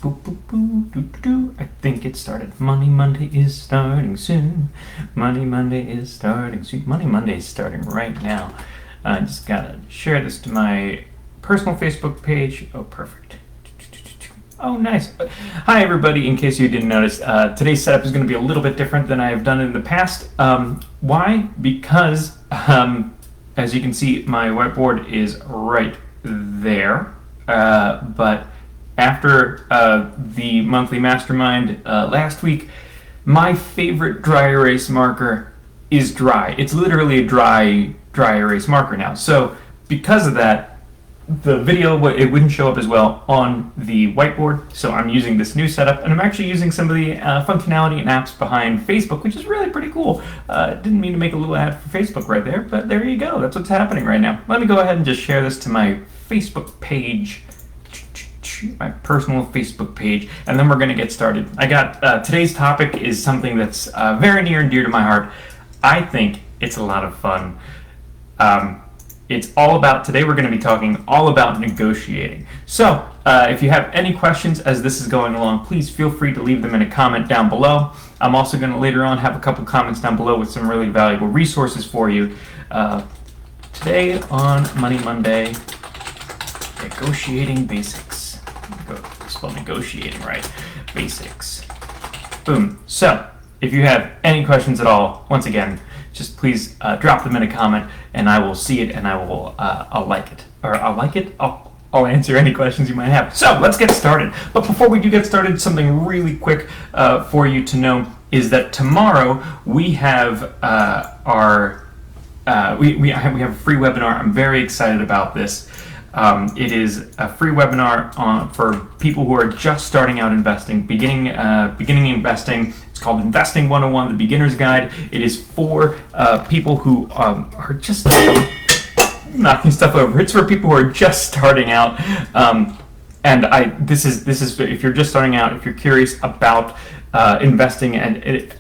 Boo, boo, boo, doo, doo, doo. I think it started. Money Monday is starting soon. Money Monday is starting soon. Money Monday is starting right now. I just gotta share this to my personal Facebook page. Oh, perfect. Oh, nice. Hi, everybody. In case you didn't notice, today's setup is going to be a little bit different than I have done in the past. Why? Because, as you can see, my whiteboard is right there. But after the monthly mastermind last week, my favorite dry erase marker is dry. It's literally a dry erase marker now. So because of that, the video, it wouldn't show up as well on the whiteboard. So I'm using this new setup, and I'm actually using some of the functionality and apps behind Facebook, which is really pretty cool. Didn't mean to make a little ad for Facebook right there, but there you go. That's what's happening right now. Let me go ahead and just share this to my Facebook page, my personal Facebook page, and then we're going to get started. I got today's topic is something that's very near and dear to my heart. I think it's a lot of fun. It's all about, today we're going to be talking all about negotiating. So if you have any questions as this is going along, please feel free to leave them in a comment down below. I'm also going to later on have a couple comments down below with some really valuable resources for you. Today on Money Monday, negotiating basics. Spell negotiating right. Basics. Boom. So if you have any questions at all, once again, just please drop them in a comment, and I will see it, and I will I'll like it, or I'll like it. I'll answer any questions you might have. So let's get started. But before we do get started, something really quick for you to know is that tomorrow we have we have a free webinar. I'm very excited about this. It is a free webinar for people who are just starting out investing, beginning investing. It's called Investing 101, the Beginner's Guide. It is for people who are just knocking stuff over. It's for people who are just starting out. This is if you're just starting out, if you're curious about investing and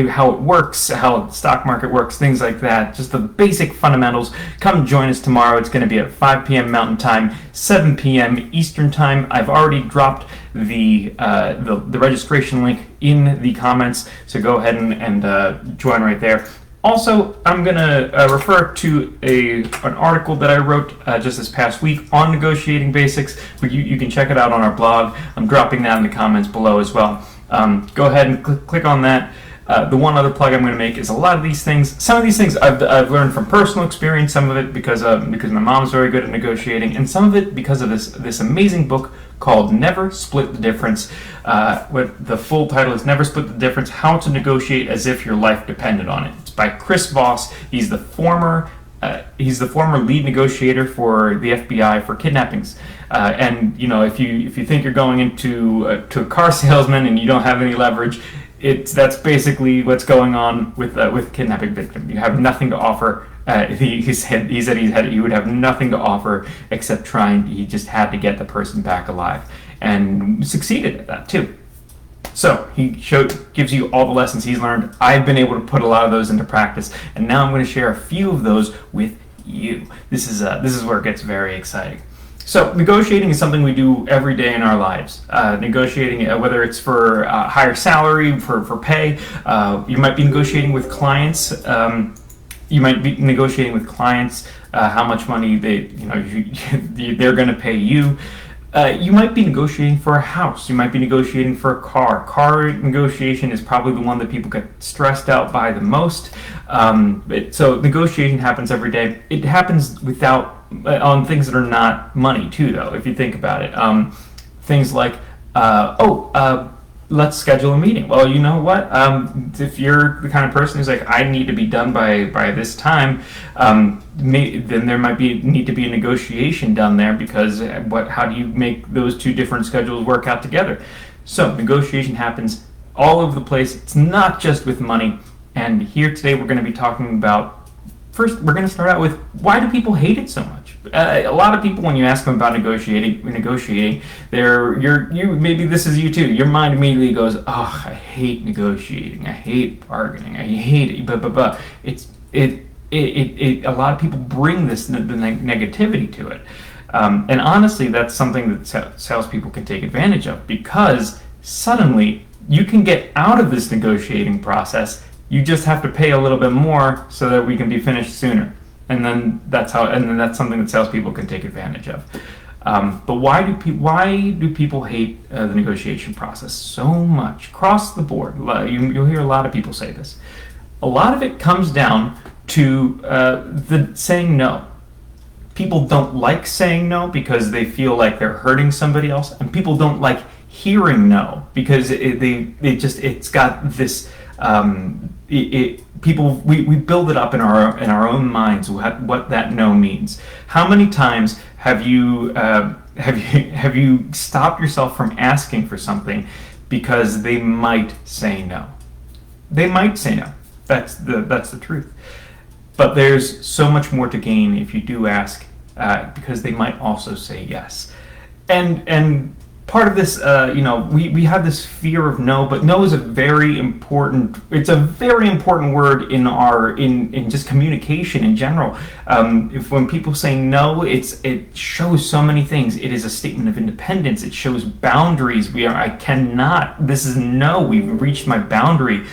how it works, how the stock market works, things like that, just the basic fundamentals, come join us tomorrow. It's going to be at 5 p.m. Mountain Time, 7 p.m. Eastern Time. I've already dropped the registration link in the comments, so go ahead and join right there. Also, I'm going to refer to an article that I wrote just this past week on negotiating basics. You can check it out on our blog. I'm dropping that in the comments below as well. Go ahead and click on that. The one other plug I'm going to make is a lot of these things. Some of these things I've learned from personal experience. Some of it because my mom's very good at negotiating, and some of it because of this amazing book called Never Split the Difference. What the full title is Never Split the Difference: How to Negotiate as If Your Life Depended on It. It's by Chris Voss. He's the former lead negotiator for the FBI for kidnappings. And if you think you're going into to a car salesman and you don't have any leverage, that's basically what's going on with kidnapping victim. You have nothing to offer. He said he would have nothing to offer except trying. He just had to get the person back alive, and succeeded at that too. So he gives you all the lessons he's learned. I've been able to put a lot of those into practice, and now I'm going to share a few of those with you. This is where it gets very exciting. So negotiating is something we do every day in our lives. Negotiating, whether it's for higher salary, for pay, you might be negotiating with clients. You might be negotiating with clients how much money they're going to pay you. You might be negotiating for a house. You might be negotiating for a car. Car negotiation is probably the one that people get stressed out by the most. So negotiation happens every day. It happens on things that are not money too, though, if you think about it. Things like, let's schedule a meeting. Well, you know what? If you're the kind of person who's like, I need to be done by this time, then there might need to be a negotiation done there, because how do you make those two different schedules work out together? So negotiation happens all over the place. It's not just with money. And here today we're going to be talking about, first we're going to start out with, why do people hate it so much? A lot of people, when you ask them about negotiating, maybe this is you too. Your mind immediately goes, "Oh, I hate negotiating. I hate bargaining. I hate it." But a lot of people bring this the negativity to it. And honestly, that's something that salespeople can take advantage of, because suddenly you can get out of this negotiating process. You just have to pay a little bit more so that we can be finished sooner. And then that's something that salespeople can take advantage of. But why do people hate the negotiation process so much across the board? You'll hear a lot of people say this. A lot of it comes down to the saying no. People don't like saying no because they feel like they're hurting somebody else, and people don't like hearing no because it's got this. We build it up in our own minds what that no means. How many times have you stopped yourself from asking for something because they might say no? They might say no. That's the truth. But there's so much more to gain if you do ask, because they might also say yes. And part of this, we have this fear of no, but no is a very important word in just communication in general. When people say no, it shows so many things. It is a statement of independence. It shows boundaries. This is no, we've reached my boundary.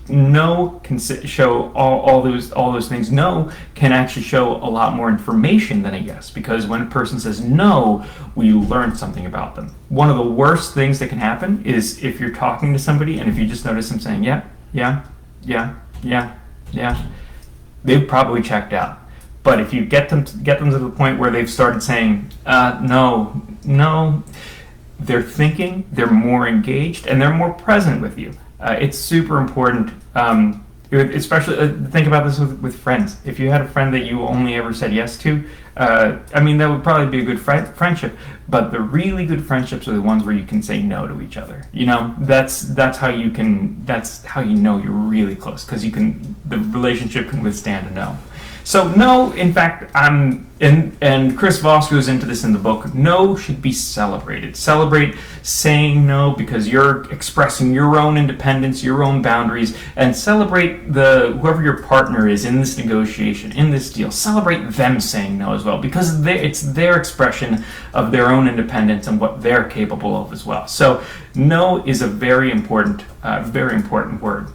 No can show all those things. No can actually show a lot more information than a yes, because when a person says no, we learn something about them. One of the worst things that can happen is if you're talking to somebody and if you just notice them saying yeah, they've probably checked out. But if you get them to the point where they've started saying no, they're thinking, they're more engaged, and they're more present with you. It's super important, especially think about this with friends. If you had a friend that you only ever said yes to, that would probably be a good friendship. But the really good friendships are the ones where you can say no to each other. That's how you know you're really close, because the relationship can withstand a no. So no, in fact, and Chris Voss goes into this in the book, no should be celebrated. Celebrate saying no because you're expressing your own independence, your own boundaries, and celebrate whoever your partner is in this negotiation, in this deal. Celebrate them saying no as well, because it's their expression of their own independence and what they're capable of as well. So no is a very important word.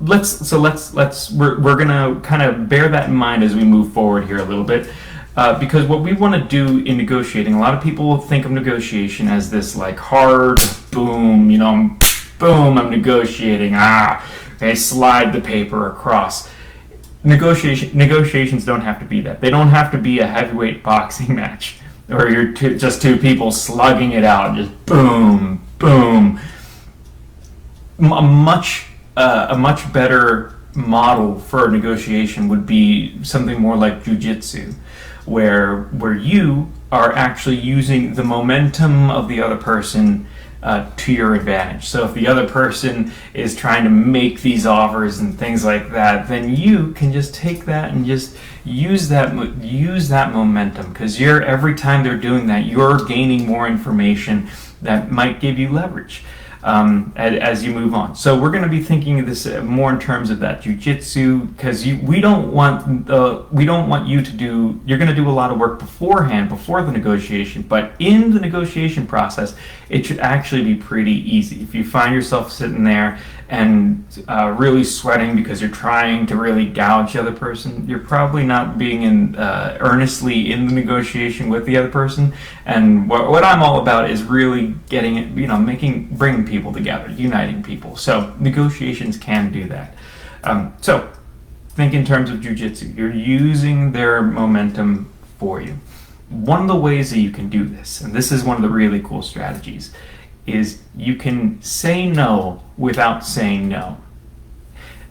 We're gonna kind of bear that in mind as we move forward here a little bit, because what we want to do in negotiating, a lot of people think of negotiation as this like hard boom, I'm negotiating. They slide the paper across. Negotiations don't have to be that. They don't have to be a heavyweight boxing match where you're just two people slugging it out, just boom, boom. A much better model for a negotiation would be something more like jiu-jitsu, where you are actually using the momentum of the other person to your advantage. So if the other person is trying to make these offers and things like that, then you can just take that and just use that momentum, because every time they're doing that, you're gaining more information that might give you leverage. As you move on. So we're going to be thinking of this more in terms of that jiu-jitsu, because we don't want you to do. You're going to do a lot of work beforehand, before the negotiation. But in the negotiation process, it should actually be pretty easy. If you find yourself sitting there and really sweating because you're trying to really gouge the other person, you're probably not being earnestly in the negotiation with the other person. And what I'm all about is really getting it, bringing people together, uniting people. So negotiations can do that. So think in terms of jiu-jitsu. You're using their momentum for you. One of the ways that you can do this, and this is one of the really cool strategies, is you can say no without saying no.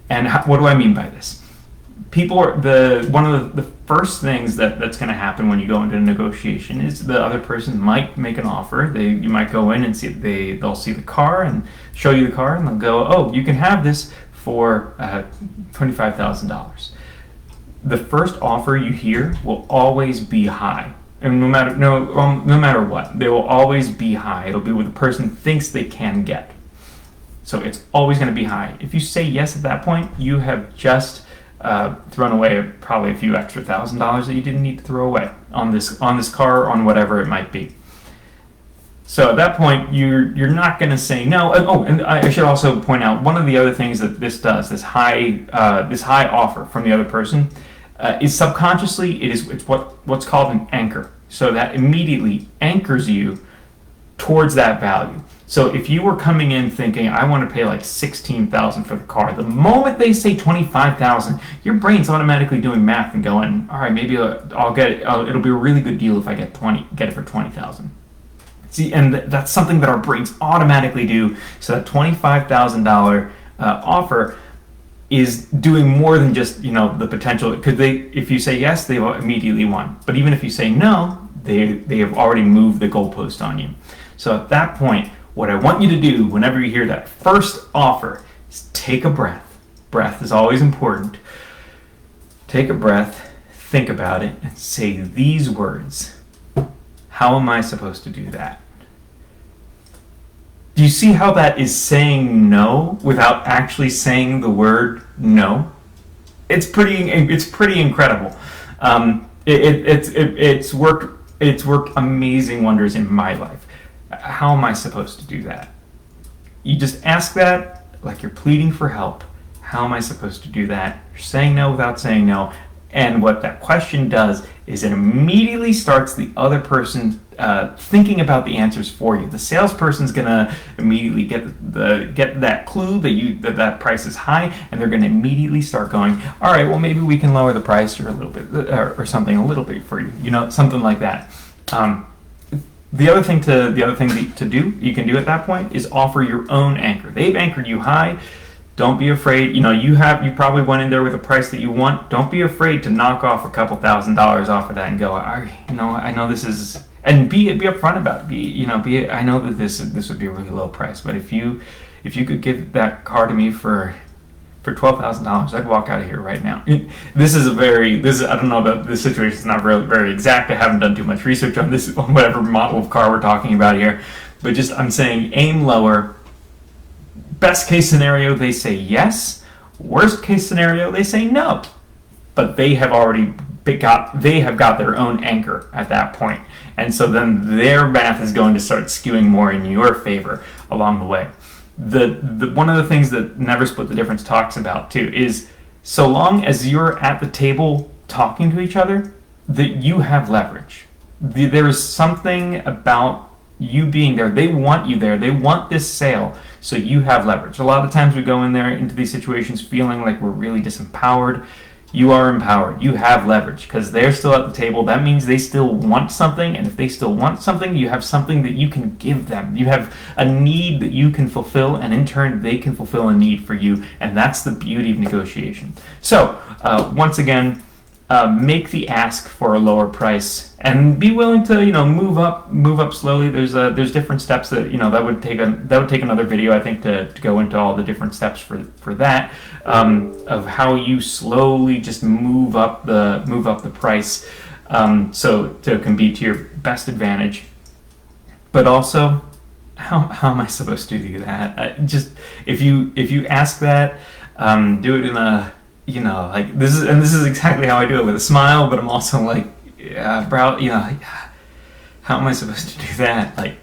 And what do I mean by this? One of the first things that's going to happen when you go into a negotiation is the other person might make an offer. You might go in and they'll see the car and show you the car, and they'll go, "Oh, you can have this for $25,000." The first offer you hear will always be high. And no matter what, they will always be high. It'll be what the person thinks they can get. So it's always going to be high. If you say yes at that point, you have just thrown away probably a few extra $1,000 that you didn't need to throw away on this car, on whatever it might be. So at that point, you're not going to say no. And I should also point out one of the other things that this does, this high offer from the other person, is subconsciously it's what's called an anchor. So that immediately anchors you towards that value. So if you were coming in thinking, I want to pay like $16,000 for the car, the moment they say $25,000, your brain's automatically doing math and going, all right, maybe I'll get it. It'll be a really good deal if I get it for $20,000. See, and that's something that our brains automatically do. So that $25,000 offer is doing more than just the potential. Because if you say yes, they will immediately won. But even if you say no, they have already moved the goalpost on you. So at that point, what I want you to do whenever you hear that first offer is take a breath. Breath is always important. Take a breath, think about it, and say these words. How am I supposed to do that? Do you see how that is saying no without actually saying the word no? It's pretty incredible. It's worked amazing wonders in my life. How am I supposed to do that? You just ask that like you're pleading for help. How am I supposed to do that? You're saying no without saying no. And what that question does is it immediately starts the other person thinking about the answers for you. The salesperson's gonna immediately get that clue that price is high, and they're gonna immediately start going, all right, well maybe we can lower the price or a little bit or something a little bit for you, something like that. The other thing to do, you can do at that point, is offer your own anchor. They've anchored you high. Don't be afraid. You probably went in there with a price that you want. Don't be afraid to knock off a couple $1,000s off of that and go, I know this is, and be upfront about it. I know that this would be a really low price, but if you could give that car to me for $12,000, I'd walk out of here right now. I don't know about this situation. It's not very, very exact. I haven't done too much research on this, on whatever model of car we're talking about here, but just I'm saying aim lower. Best case scenario, they say yes. Worst case scenario, they say no. But they have got their own anchor at that point. And so then their math is going to start skewing more in your favor along the way. The one of the things that Never Split the Difference talks about too is so long as you're at the table talking to each other, that you have leverage. There is something about you being there. They want you there. They want this sale, so you have leverage. A lot of times we go in there into these situations feeling like we're really disempowered. You are empowered. You have leverage because they're still at the table. That means they still want something, and if they still want something, you have something that you can give them. You have a need that you can fulfill, and in turn, they can fulfill a need for you, and that's the beauty of negotiation. So, once again, make the ask for a lower price and be willing to move up slowly. There's different steps that that would take another video, I think, to go into all the different steps for that, of how you slowly just move up the price, so it can be to your best advantage. But also, how am I supposed to do that? Just if you ask that, do it in a like this is exactly how I do it, with a smile, but I'm also like, bro, how am I supposed to do that? Like,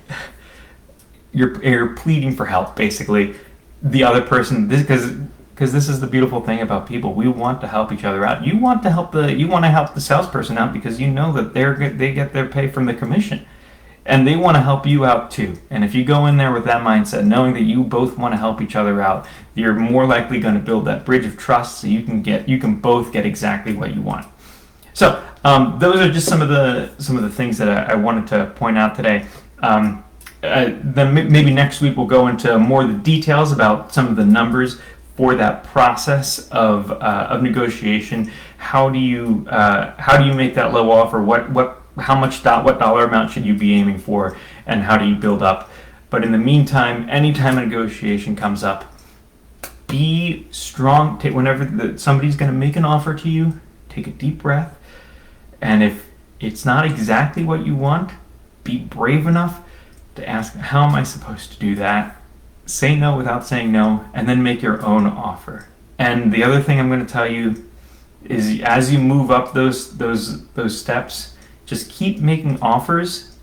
you're pleading for help, basically. The other person, because this is the beautiful thing about people. We want to help each other out. You want to help the salesperson out because you know that they get their pay from the commission. And they want to help you out too. And if you go in there with that mindset, knowing that you both want to help each other out, you're more likely going to build that bridge of trust, so you can both get exactly what you want. So those are just some of the things that I wanted to point out today. Then maybe next week we'll go into more of the details about some of the numbers for that process of negotiation. How do you make that low offer? What dollar amount should you be aiming for, and how do you build up? But in the meantime, anytime a negotiation comes up, be strong. Whenever somebody's going to make an offer to you, take a deep breath, and if it's not exactly what you want, be brave enough to ask, how am I supposed to do that? Say no without saying no, and then make your own offer. And the other thing I'm going to tell you is as you move up those steps, just keep making offers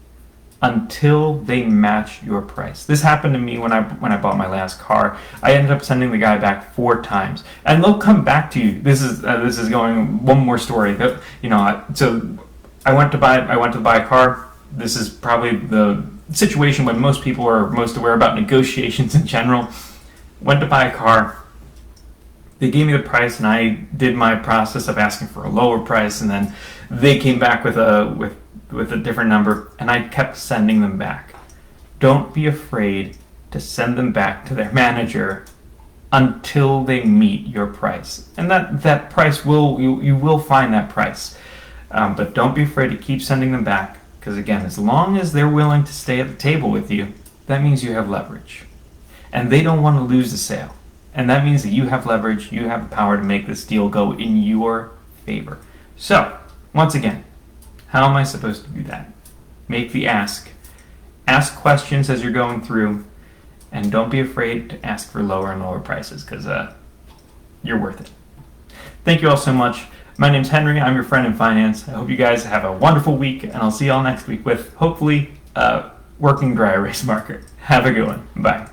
until they match your price. This happened to me when I bought my last car. I ended up sending the guy back 4 times, and they'll come back to you. This is going one more story. So I went to buy a car. This is probably the situation when most people are most aware about negotiations in general. Went to buy a car. They gave me the price, and I did my process of asking for a lower price, and then they came back with a different number, and I kept sending them back. Don't be afraid to send them back to their manager until they meet your price, and that price you will find that price. But don't be afraid to keep sending them back, because again, as long as they're willing to stay at the table with you, that means you have leverage, and they don't want to lose the sale. And that means that you have leverage, you have the power to make this deal go in your favor. So, once again, how am I supposed to do that? Make the ask. Ask questions as you're going through, and don't be afraid to ask for lower and lower prices, because you're worth it. Thank you all so much. My name's Henry. I'm your friend in finance. I hope you guys have a wonderful week, and I'll see you all next week with, hopefully, working dry erase marker. Have a good one. Bye.